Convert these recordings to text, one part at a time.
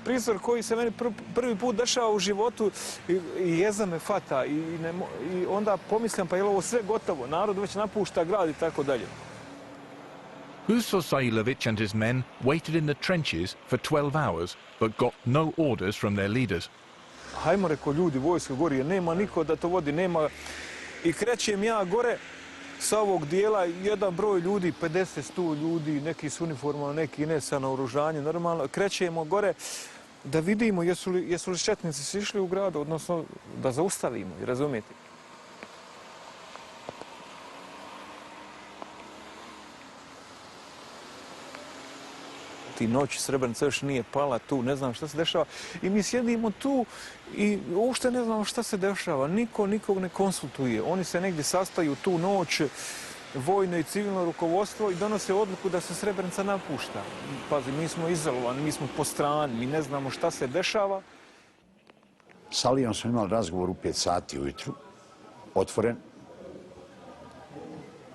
prizor koji se meni prvi put dešava u životu i jeza me fata. I onda pomislim, pa je li ovo sve gotovo? Narod već napušta grad i tako dalje. Hirosime and his men waited in the trenches for 12 hours, but got no orders from their leaders. Hajmo, reko, ljudi, vojska gori, nema niko da to vodi, nema. I krećem ja gore sa ovog dijela, jedan broj ljudi, 50-100 ljudi, neki s uniformama, neki ne sa naoružanjem, normalno. Krećemo gore da vidimo jesu li četnici sišli u gradu, odnosno da zaustavimo, razumijete. Ti noći Srebrenica još nije pala tu, ne znam šta se dešava. I mi sjedimo tu i uopšte ne znamo šta se dešava. Niko nikog ne konsultuje. Oni se negdje sastaju tu noć, vojno i civilno rukovodstvo, i donose odluku da se Srebrenica napušta. Pazi, mi smo izolovani, mi smo po strani, mi ne znamo šta se dešava. S Alijom smo imali razgovor u 5 sati ujutru, otvoren,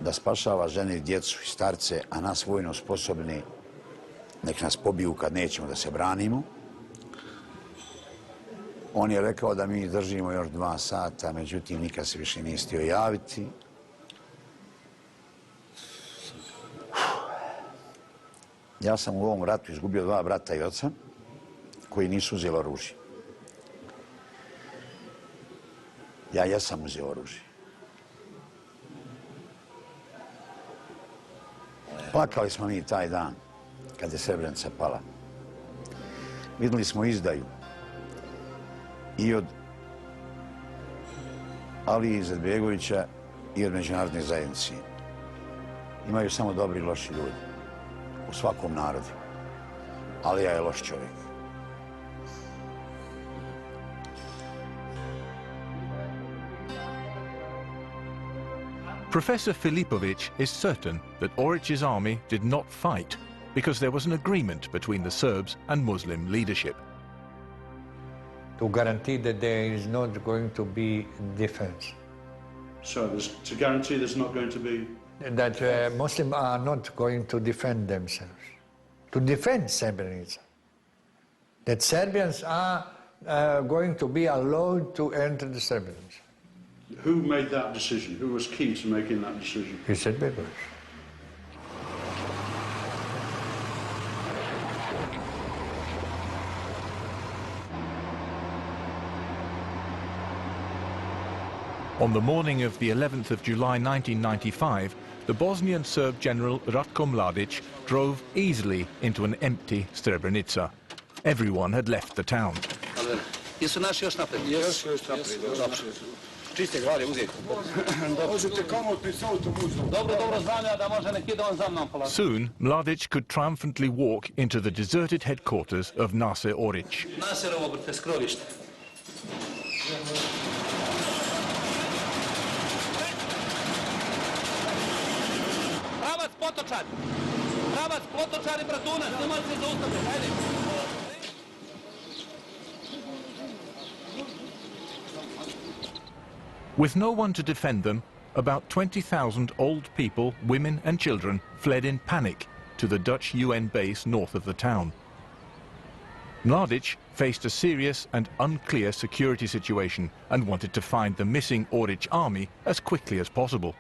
da spašava žene, djecu i starce, a nas vojno sposobni nek nas pobiju kad nećemo da se branimo. On je rekao da mi držimo još 2 sata, međutim nikad se više nije htio javiti. Ja sam u ovom ratu izgubio 2 brata i oca koji nisu uzeli oružje. Ja jesam uzeo oružje. Plakali smo mi taj dan kad je Srebrenica pala. Vidjeli smo izdaju i od Alije Izetbegovića i od međunarodne zajednice. Imaju samo dobri i loši ljudi u svakom narodu. Alija je loš čovjek. Professor Filipović is certain that Orić's army did not fight because there was an agreement between the Serbs and Muslim leadership. To guarantee that there is not going to be defense. So to guarantee there's not going to be... That Muslims are not going to defend themselves. To defend Srebrenica. That Serbians are going to be allowed to enter the Srebrenica. Who made that decision? Who was key to making that decision? Izetbegović. On the morning of the 11th of July 1995, the Bosnian Serb general Ratko Mladić drove easily into an empty Srebrenica. Everyone had left the town. Jesu naši još napred? Jesu još napred. Čiste glave uzeti. Možete komotno s autobusom. Dobro, znam ja da može neki dan za mnom polako. Soon, Mladić could triumphantly walk into the deserted headquarters of Nasser Orić. Nasserovo brte skrovište. Pravac Potočar. Pravac Potočar i Bratunac. Nemojte se zaustaviti. Hajde. With no one to defend them, about 20,000 old people, women and children fled in panic to the Dutch UN base north of the town. Mladić faced a serious and unclear security situation and wanted to find the missing Orić army as quickly as possible.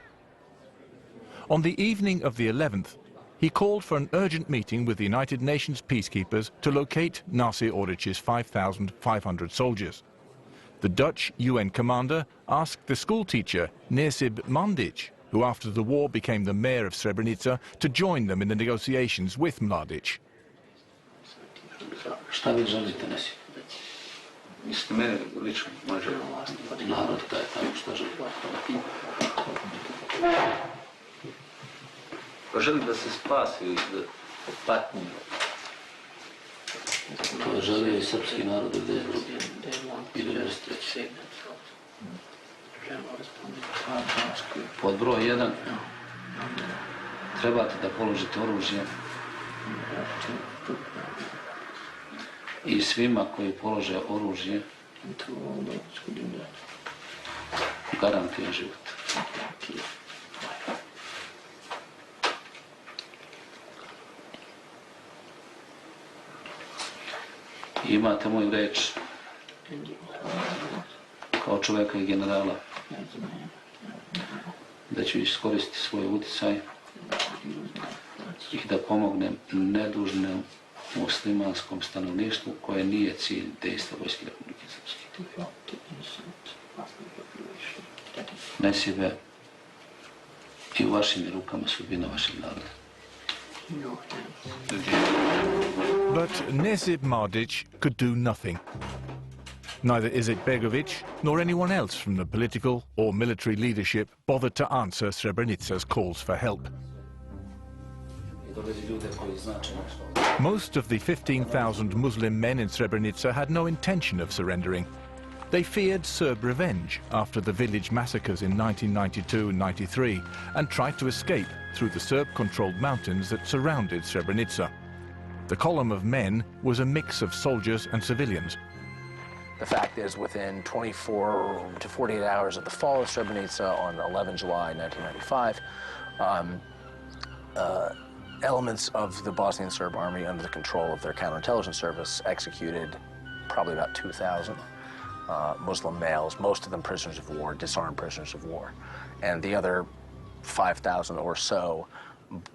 On the evening of the 11th, he called for an urgent meeting with the United Nations peacekeepers to locate Nasser Orić's 5,500 soldiers. The Dutch UN commander asked the schoolteacher Nesib Mandić, who after the war became the mayor of Srebrenica, to join them in the negotiations with Mladić. Šta vi želite, Nesib? Mislite mene lično, može narod taj tamo šta želi. Pa želi da se spasi iz patnje. To želio i srpski narod gdje je drugi. I 93. Pod broj 1 trebate da položite oružje i svima koji polože oružje garantuje život. I imate moju reč kao čoveka i generala da ću iskoristiti svoj utjecaj i da pomognem nedužnom muslimanskom stanovništvu koje nije cilj dejstva Vojske Republike Srpske. Nesibe i u vašim rukama sudbina vašeg naroda. But Nesib Mladić could do nothing. Neither Izetbegović nor anyone else from the political or military leadership bothered to answer Srebrenica's calls for help. Most of the 15,000 Muslim men in Srebrenica had no intention of surrendering. They feared Serb revenge after the village massacres in 1992 and 93 and tried to escape through the Serb-controlled mountains that surrounded Srebrenica. The column of men was a mix of soldiers and civilians. The fact is, within 24 to 48 hours of the fall of Srebrenica on 11 July 1995, elements of the Bosnian Serb army under the control of their counterintelligence service executed probably about 2,000 Muslim males, most of them prisoners of war, disarmed prisoners of war. And the other 5,000 or so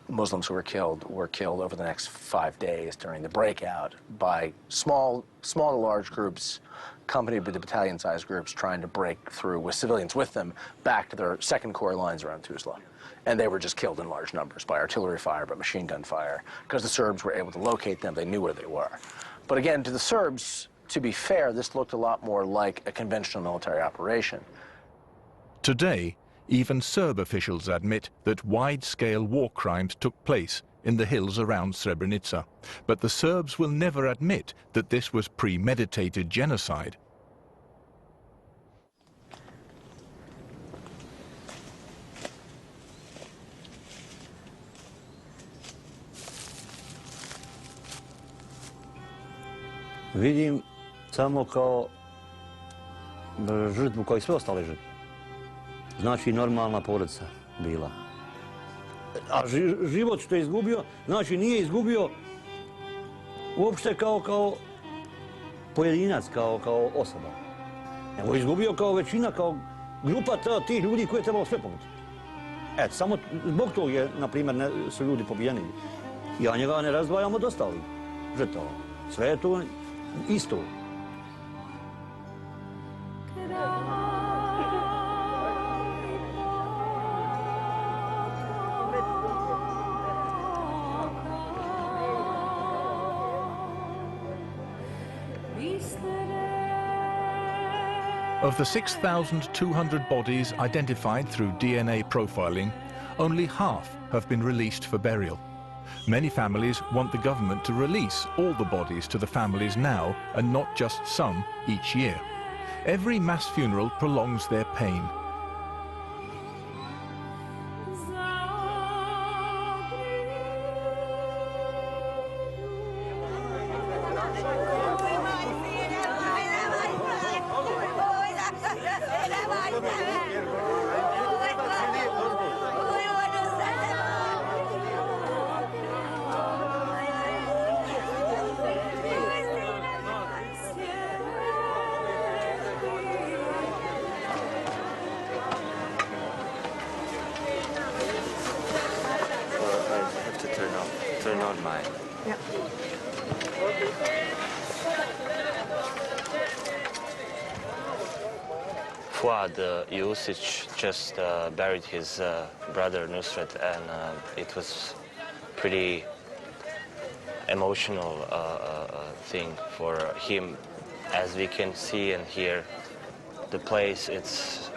Muslims who were killed over the next 5 days during the breakout by small to large groups, accompanied by the battalion-sized groups trying to break through with civilians with them back to their second corps lines around Tuzla. And they were just killed in large numbers by artillery fire, by machine gun fire, because the Serbs were able to locate them, they knew where they were. But again, to the Serbs, to be fair, this looked a lot more like a conventional military operation. Today, even Serb officials admit that wide-scale war crimes took place in the hills around Srebrenica. But the Serbs will never admit that this was premeditated genocide. Vidim samo kao žrtvu kao i sve ostale žrtve. Znači normalna porodica bila. A život što je izgubio, znači nije izgubio uopšte kao pojedinac, kao osoba. Nego je izgubio kao većina, kao grupa tih ljudi koje je trebalo sve pobiti. Eto, samo zbog tog je, na primjer, su ljudi pobijeni. Ja njega ne razdvajam od ostalih žrtava. Sve je to isto. Of the 6,200 bodies identified through DNA profiling, only half have been released for burial. Many families want the government to release all the bodies to the families now and not just some each year. Every mass funeral prolongs their pain. Turn on mine. Yeah. Fuad Jusic just buried his brother Nusret, and it was pretty emotional thing for him. As we can see and hear, the place, it's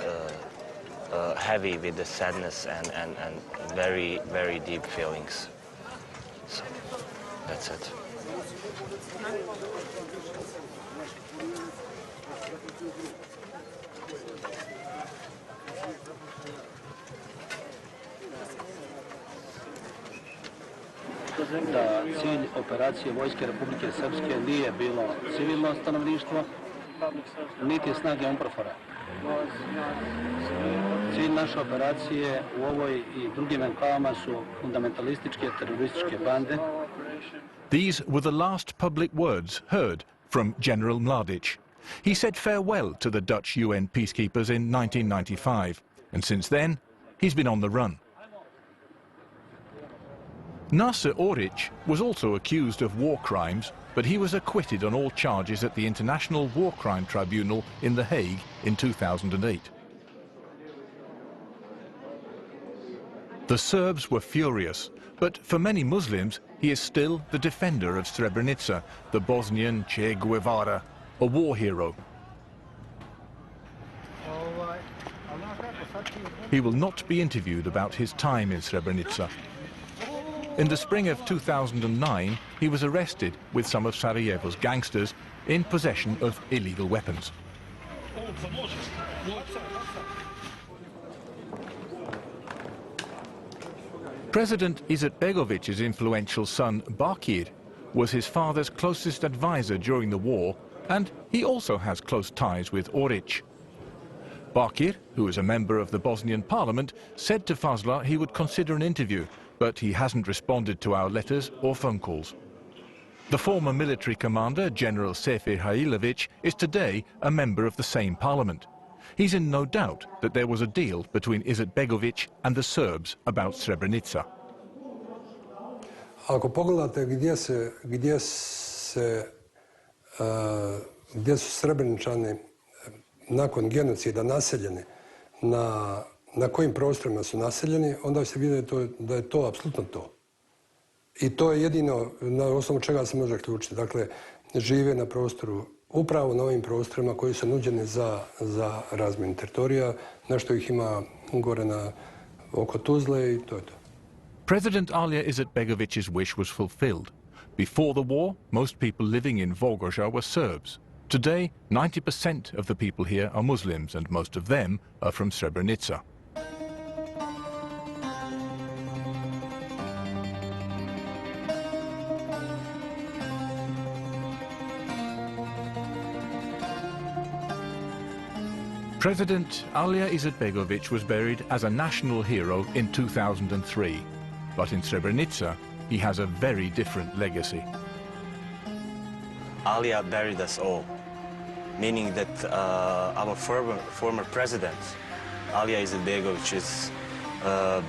heavy with the sadness and very, very deep feelings. So, that's it. Da cilj operacije Vojske Republike Srpske nije bilo civilno stanovništvo, niti snage UNPROFOR-a. Cilj naše operacije u ovoj i drugim enklavama su fundamentalističke terorističke bande. These were the last public words heard from General Mladic. He said farewell to the Dutch UN peacekeepers in 1995, and since then, he's been on the run. Nasser Oric was also accused of war crimes, but he was acquitted on all charges at the International War Crime Tribunal in The Hague in 2008. The Serbs were furious, but for many Muslims, he is still the defender of Srebrenica, the Bosnian Che Guevara, a war hero. He will not be interviewed about his time in Srebrenica. In the spring of 2009, he was arrested with some of Sarajevo's gangsters in possession of illegal weapons. President Izetbegovic's influential son, Bakir, was his father's closest advisor during the war, and he also has close ties with Oric. Bakir, who is a member of the Bosnian parliament, said to Fazla he would consider an interview, but he hasn't responded to our letters or phone calls. The former military commander, General Sefir Hailovic, is today a member of the same parliament. He's in no doubt that there was a deal between Izetbegovic and the Serbs about Srebrenica. Ako pogledate gdje su Srebreničani nakon genocida naseljeni, na kojim prostorima su naseljeni, onda se vidi da je to apsolutno to. I to je jedino na osnovu čega se može ključiti. Dakle, žive na prostoru, upravo na ovim prostorima koji su nuđeni za razmjenu teritorija, nešto ih ima gore oko Tuzle i to je to. President Alija Izetbegovic's wish was fulfilled. Before the war, most people living in Volgograd were Serbs. Today, 90% of the people here are Muslims, and most of them are from Srebrenica. President Alija Izetbegovic was buried as a national hero in 2003. But in Srebrenica, he has a very different legacy. Alija buried us all, meaning that our former president, Alija Izetbegovic, is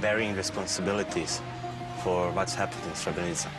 bearing responsibilities for what's happened in Srebrenica.